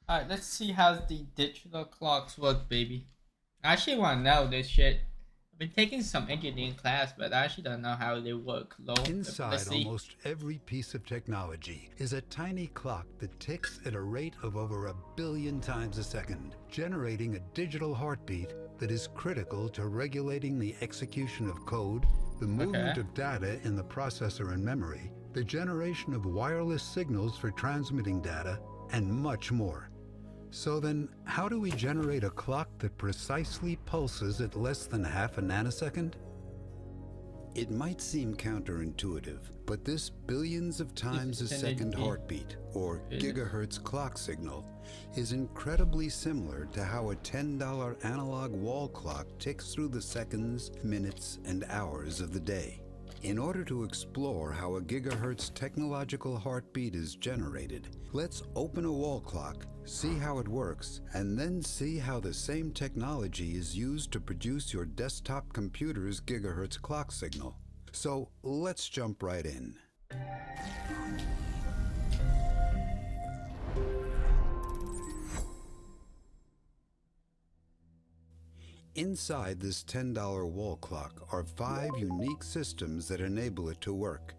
Alright, let's see how the digital clocks work, baby. I actually want to know this shit. I've been taking some engineering class, but I actually don't know how they work. Lol. Let's Inside see. almost every piece of technology is a tiny clock that ticks at a rate of over 1 billion times a second, generating a digital heartbeat that is critical to regulating the execution of code, the movement of data in the processor and memory, the generation of wireless signals for transmitting data, and much more. So then, how do we generate a clock that precisely pulses at less than half a nanosecond? It might seem counterintuitive, but this billions of times a second heartbeat, or gigahertz clock signal, is incredibly similar to how a $10 analog wall clock ticks through the seconds, minutes, and hours of the day. In order to explore how a gigahertz technological heartbeat is generated, let's open a wall clock, see how it works, and then see how the same technology is used to produce your desktop computer's gigahertz clock signal. So let's jump right in. Inside this $10 wall clock are 5 unique systems that enable it to work.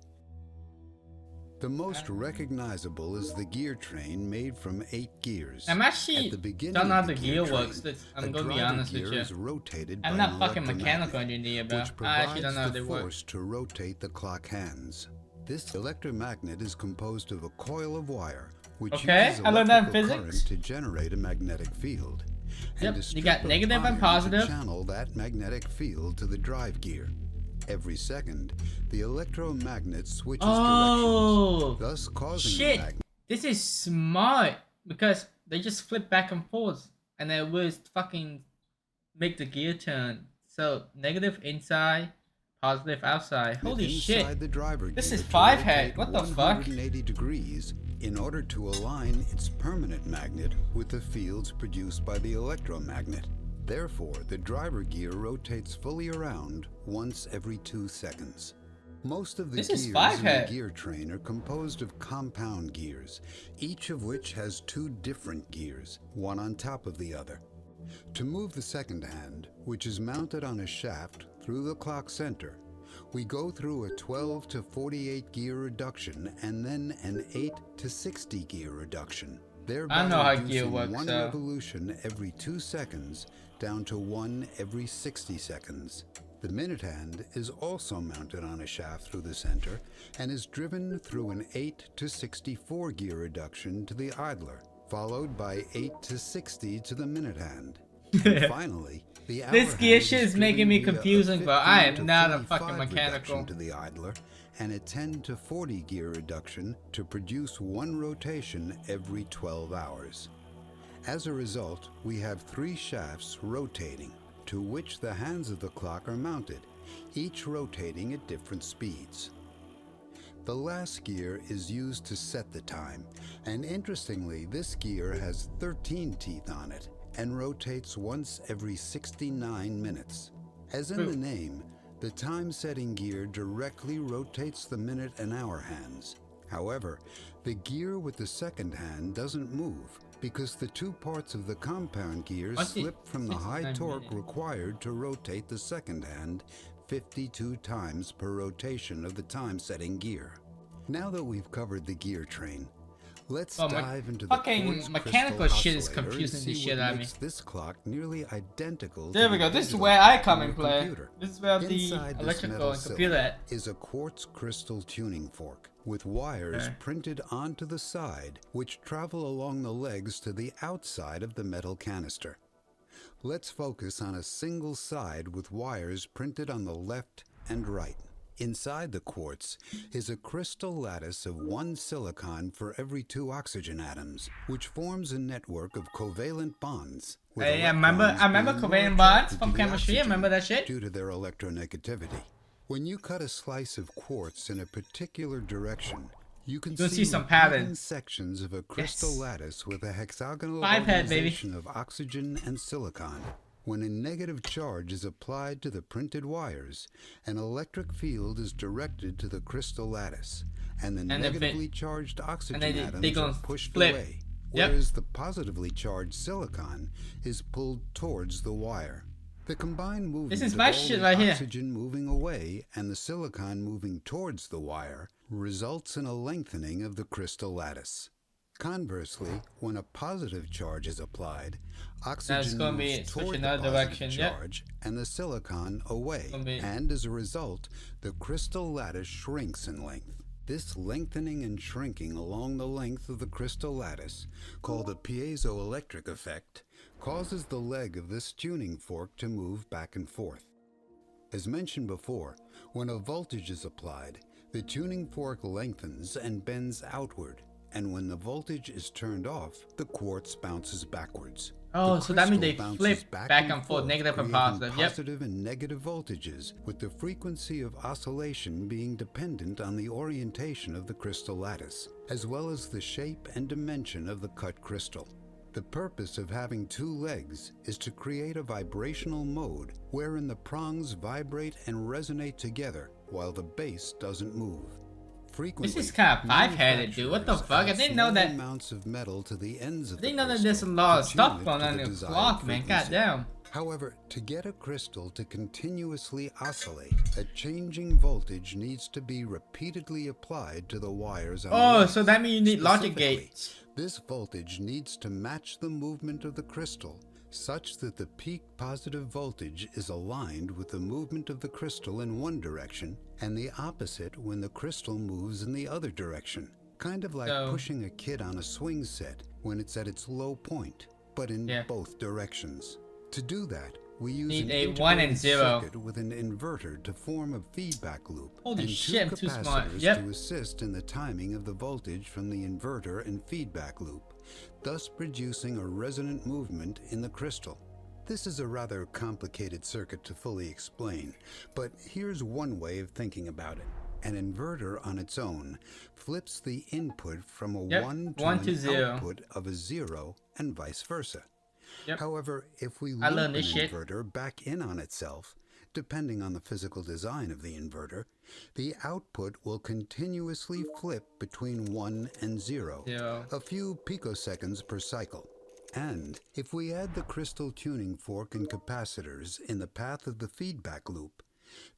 The most recognizable is the gear train made from 8 gears. I'm actually don't know how the gear works. I'm gonna be honest with you. I'm not fucking mechanical engineer, bro. I actually don't know how they work. Force to rotate the clock hands. This electromagnet is composed of a coil of wire, which uses electrical current to generate a magnetic field. Yep, you got negative and positive. Channel that magnetic field to the drive gear. Every second, the electromagnet switches directions, thus causing the magnet. This is smart because they just flip back and forth, and it will fucking make the gear turn. So negative inside, positive outside. Holy shit! The driver this is 5-head. What the fuck? 180 degrees in order to align its permanent magnet with the fields produced by the electromagnet. Therefore, the driver gear rotates fully around once every 2 seconds. Most of the gears in the gear train are composed of compound gears, each of which has 2 different gears, one on top of the other. To move the second hand, which is mounted on a shaft through the clock center, we go through a 12 to 48 gear reduction and then an 8 to 60 gear reduction. I know how gear works. One revolution every 2 seconds down to 1 every 60 seconds. The minute hand is also mounted on a shaft through the center and is driven through an 8 to 64 gear reduction to the idler, followed by 8 to 60 to the minute hand. And finally, the hour this gear shit is making me confusing, but I am not a fucking mechanical. To the idler, and a 10 to 40 gear reduction to produce 1 rotation every 12 hours. As a result, we have 3 shafts rotating, to which the hands of the clock are mounted, each rotating at different speeds. The last gear is used to set the time, and interestingly, this gear has 13 teeth on it and rotates once every 69 minutes. As in the name, the time-setting gear directly rotates the minute and hour hands. However, the gear with the second hand doesn't move because the 2 parts of the compound gears slip from the high torque required to rotate the second hand 52 times per rotation of the time-setting gear. Now that we've covered the gear train, let's dive into the fucking mechanical shit is confusing the shit out of me. This clock nearly identical. There we go. This is where I come and play. This is where the electrical and computer is a quartz crystal tuning fork with wires printed onto the side, which travel along the legs to the outside of the metal canister. Let's focus on a single side with wires printed on the left and right. Inside the quartz is a crystal lattice of 1 silicon for every 2 oxygen atoms, which forms a network of covalent bonds. Hey, I remember covalent bonds from chemistry. I remember that shit. Due to their electronegativity. When you cut a slice of quartz in a particular direction, you can see some patterns. Sections of a crystal lattice with a hexagonal organization of oxygen and silicon. When a negative charge is applied to the printed wires, an electric field is directed to the crystal lattice, and the negatively charged oxygen atoms are pushed away. Yep. whereas the positively charged silicon is pulled towards the wire. The combined movement This is of my all shit the right here. oxygen moving away and the silicon moving towards the wire results in a lengthening of the crystal lattice. Conversely, when a positive charge is applied, oxygen gonna moves be switch toward the another positive direction, yep. charge and the silicon away, Gonna be- and as a result, the crystal lattice shrinks in length. This lengthening and shrinking along the length of the crystal lattice, called a piezoelectric effect, causes the leg of this tuning fork to move back and forth. As mentioned before, when a voltage is applied, the tuning fork lengthens and bends outward, and when the voltage is turned off, the quartz bounces backwards. Oh, The so that means they crystal flip bounces back and forth, negative and creating positive. Yep. positive and negative voltages, with the frequency of oscillation being dependent on the orientation of the crystal lattice, as well as the shape and dimension of the cut crystal. The purpose of having two legs is to create a vibrational mode wherein the prongs vibrate and resonate together while the base doesn't move. Frequently, This is kind of five-headed, dude. What the manufacturers fuck? I add didn't know small that. amounts of metal to the ends of I didn't the know that there's a crystal lot of to stuff tune it going to on the in the desired clock, man. frequency. Goddamn. However, to get a crystal to continuously oscillate, a changing voltage needs to be repeatedly applied to the wires on the Oh, legs. so that means you need logic Specifically, gates. this voltage needs to match the movement of the crystal such that the peak positive voltage is aligned with the movement of the crystal in one direction and the opposite when the crystal moves in the other direction. Kind of like So- pushing a kid on a swing set when it's at its low point, but in Yeah. both directions. To do that, we use Need an a 1 and integrated 0. circuit with an inverter to form a feedback loop Holy and shit, I'm two too smart. capacitors Yep. to assist in the timing of the voltage from the inverter and feedback loop, thus producing a resonant movement in the crystal. This is a rather complicated circuit to fully explain, but here's one way of thinking about it. An inverter on its own flips the input from a Yep, 1 to 1 an to 0. output of a 0 and vice versa. Yep. However, if we I loop learned an this shit. inverter back in on itself, depending on the physical design of the inverter, the output will continuously flip between 1 and 0, 0. a few picoseconds per cycle. And if we add the crystal tuning fork and capacitors in the path of the feedback loop,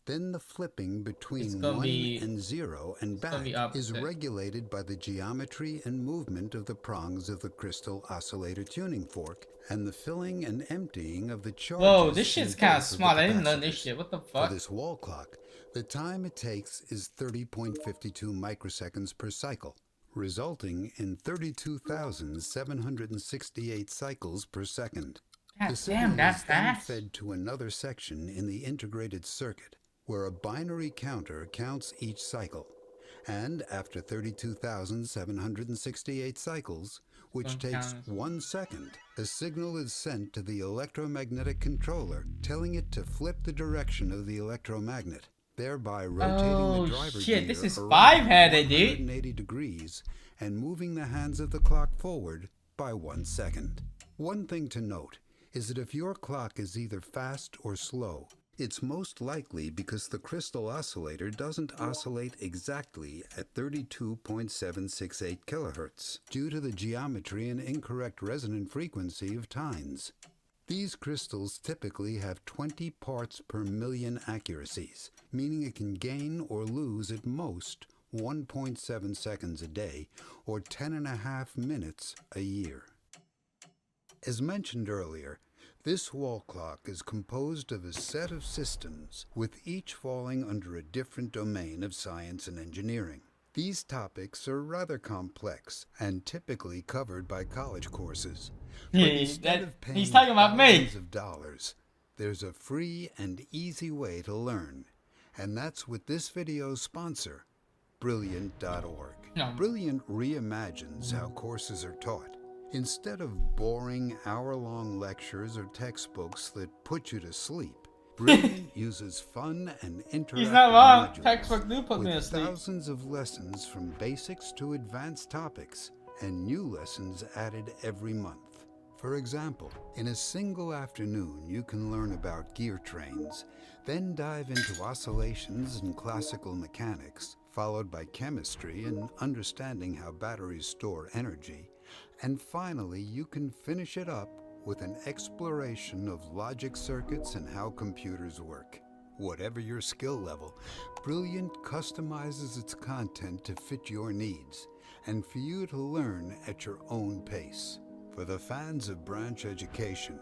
then the flipping between gonna 1 be- and 0 and gonna back be is opposite. regulated by the geometry and movement of the prongs of the crystal oscillator tuning fork and the filling and emptying of the charges. Whoa, this in shit's kind of both the smart. I didn't learn this capacitors. shit. What the For fuck? this wall clock, the time it takes is 30.52 microseconds per cycle, resulting in 32,768 cycles per second. God The damn, signal that's is then fast. fed to another section in the integrated circuit, where a binary counter counts each cycle. And after 32,768 cycles, which One takes count. 1 second, a signal is sent to the electromagnetic controller, telling it to flip the direction of the electromagnet, thereby rotating Oh, the driver shit, this gear is around five-headed, dude. 180 degrees and moving the hands of the clock forward by 1 second. One thing to note is that if your clock is either fast or slow, it's most likely because the crystal oscillator doesn't oscillate exactly at 32.768 kilohertz due to the geometry and incorrect resonant frequency of tines. These crystals typically have 20 parts per million accuracies, meaning it can gain or lose at most 1.7 seconds a day or 10.5 minutes a year. As mentioned earlier, this wall clock is composed of a set of systems, with each falling under a different domain of science and engineering. These topics are rather complex and typically covered by college courses. But instead of paying He's talking about me. thousands of dollars, there's a free and easy way to learn. And that's with this video's sponsor, Brilliant.org. No. Brilliant reimagines how courses are taught. Instead of boring hour-long lectures or textbooks that put you to sleep, Brilliant uses fun and interactive He's not wrong. modules Textbook do put me to with sleep. thousands of lessons from basics to advanced topics and new lessons added every month. For example, in a single afternoon you can learn about gear trains, then dive into oscillations and classical mechanics, followed by chemistry and understanding how batteries store energy, And finally, you can finish it up with an exploration of logic circuits and how computers work. Whatever your skill level, Brilliant customizes its content to fit your needs and for you to learn at your own pace. For the fans of branch education,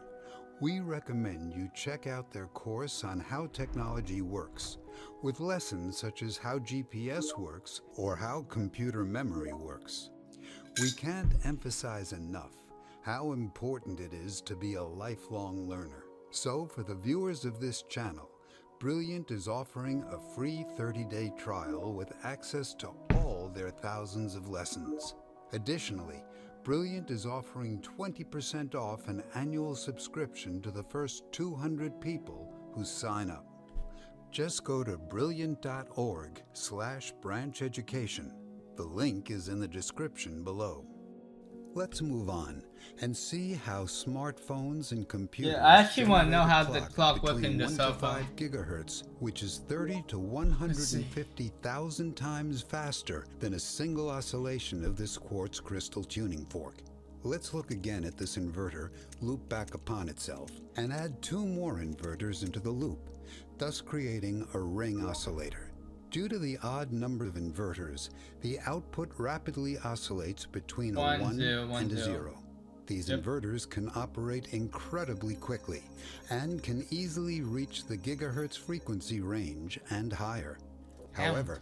we recommend you check out their course on how technology works, with lessons such as how GPS works or how computer memory works. We can't emphasize enough how important it is to be a lifelong learner. So for the viewers of this channel, Brilliant is offering a free 30-day trial with access to all their thousands of lessons. Additionally, Brilliant is offering 20% off an annual subscription to the first 200 people who sign up. Just go to brilliant.org/brancheducation. The link is in the description below. Let's move on and see how smartphones and computers Yeah, I actually want to know how the generate a clock works between in the 1 cell to phone. 5 gigahertz, which is 30 to 150,000 times faster than a single oscillation of this quartz crystal tuning fork. Let's look again at this inverter loop back upon itself and add 2 more inverters into the loop, thus creating a ring oscillator. Due to the odd number of inverters, the output rapidly oscillates between a 1 and a 0. These inverters can operate incredibly quickly and can easily reach the gigahertz frequency range and higher. However,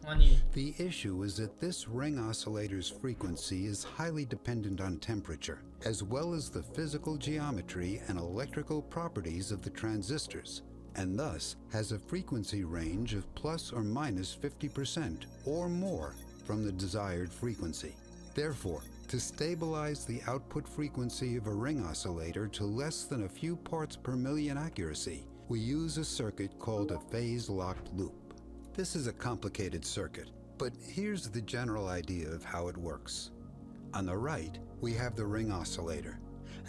the issue is that this ring oscillator's frequency is highly dependent on temperature, as well as the physical geometry and electrical properties of the transistors, and thus has a frequency range of plus or minus 50% or more from the desired frequency. Therefore, to stabilize the output frequency of a ring oscillator to less than a few parts per million accuracy, we use a circuit called a phase-locked loop. This is a complicated circuit, but here's the general idea of how it works. On the right, we have the ring oscillator,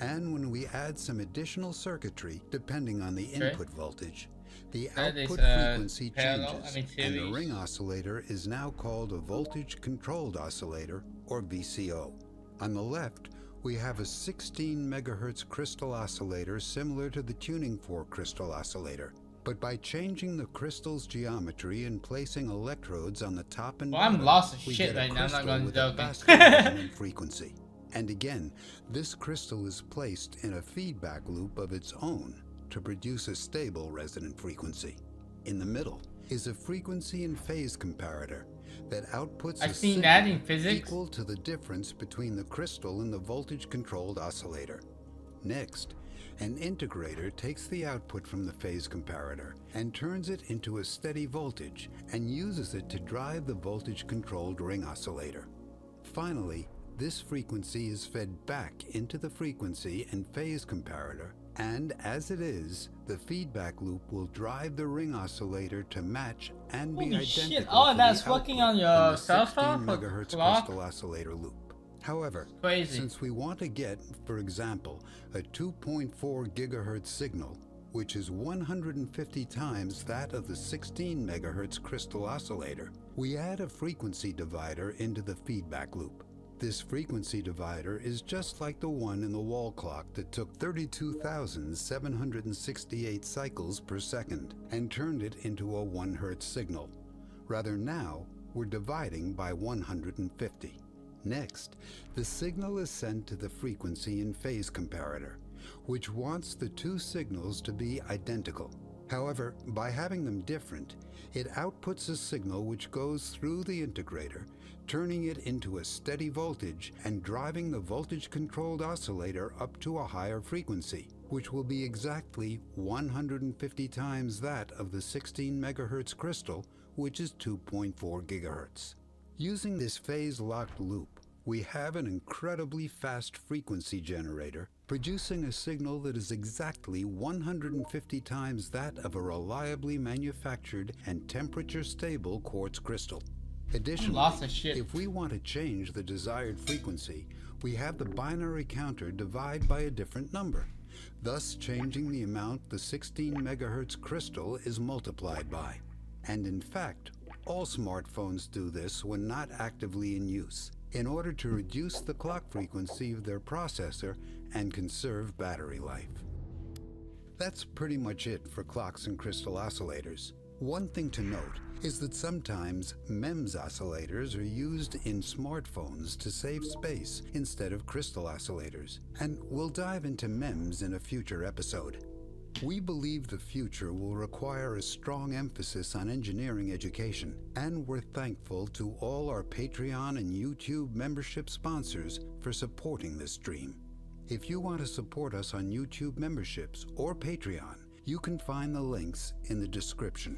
and when we add some additional circuitry, depending on the input voltage, the output frequency changes, and the ring oscillator is now called a voltage-controlled oscillator, or VCO. On the left, we have a 16 megahertz crystal oscillator similar to the tuning fork crystal oscillator, but by changing the crystal's geometry and placing electrodes on the top and bottom, I'm lost of we shit get a right now, I'm not crystal gonna with joke. a faster resonant frequency. And again, this crystal is placed in a feedback loop of its own to produce a stable resonant frequency. In the middle is a frequency and phase comparator that outputs a signal equal to the difference between the crystal and the voltage-controlled oscillator. Next, an integrator takes the output from the phase comparator and turns it into a steady voltage and uses it to drive the voltage-controlled ring oscillator. Finally, this frequency is fed back into the frequency and phase comparator, and as it is, the feedback loop will drive the ring oscillator to match and be identical Oh, to that's the working output on your from cell the 16 phone for megahertz clock? crystal oscillator loop. However, Crazy. since we want to get, for example, a 2.4 gigahertz signal, which is 150 times that of the 16 megahertz crystal oscillator, we add a frequency divider into the feedback loop. This frequency divider is just like the one in the wall clock that took 32,768 cycles per second and turned it into a 1 Hz signal. Rather, now we're dividing by 150. Next, the signal is sent to the frequency and phase comparator, which wants the two signals to be identical. However, by having them different, it outputs a signal which goes through the integrator, turning it into a steady voltage and driving the voltage-controlled oscillator up to a higher frequency, which will be exactly 150 times that of the 16 megahertz crystal, which is 2.4 gigahertz. Using this phase-locked loop, we have an incredibly fast frequency generator producing a signal that is exactly 150 times that of a reliably manufactured and temperature-stable quartz crystal. Additionally, if we want to change the desired frequency, we have the binary counter divide by a different number, thus changing the amount the 16 megahertz crystal is multiplied by. And in fact, all smartphones do this when not actively in use. in order to reduce the clock frequency of their processor and conserve battery life. That's pretty much it for clocks and crystal oscillators. One thing to note is that sometimes MEMS oscillators are used in smartphones to save space instead of crystal oscillators, and we'll dive into MEMS in a future episode. We believe the future will require a strong emphasis on engineering education, and we're thankful to all our Patreon and YouTube membership sponsors for supporting this dream. If you want to support us on YouTube memberships or Patreon, you can find the links in the description.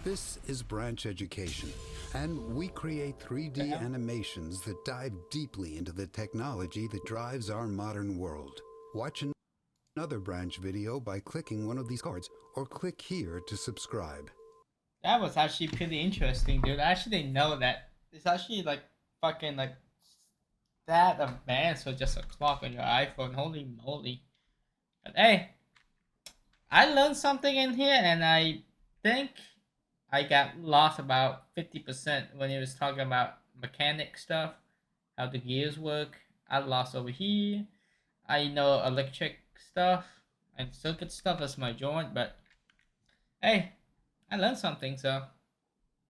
This is Branch Education, and we create 3D animations that dive deeply into the technology that drives our modern world. Watch another Branch video by clicking one of these cards, or click here to subscribe. That was actually pretty interesting, dude. I actually didn't know that. It's actually like fucking like that advanced for just a clock on your iPhone. Holy moly. But hey, I learned something in here, and I think I got lost about 50% when he was talking about mechanic stuff, how the gears work. I lost over here. I know electric stuff and circuit stuff as my joint, but hey, I learned something, so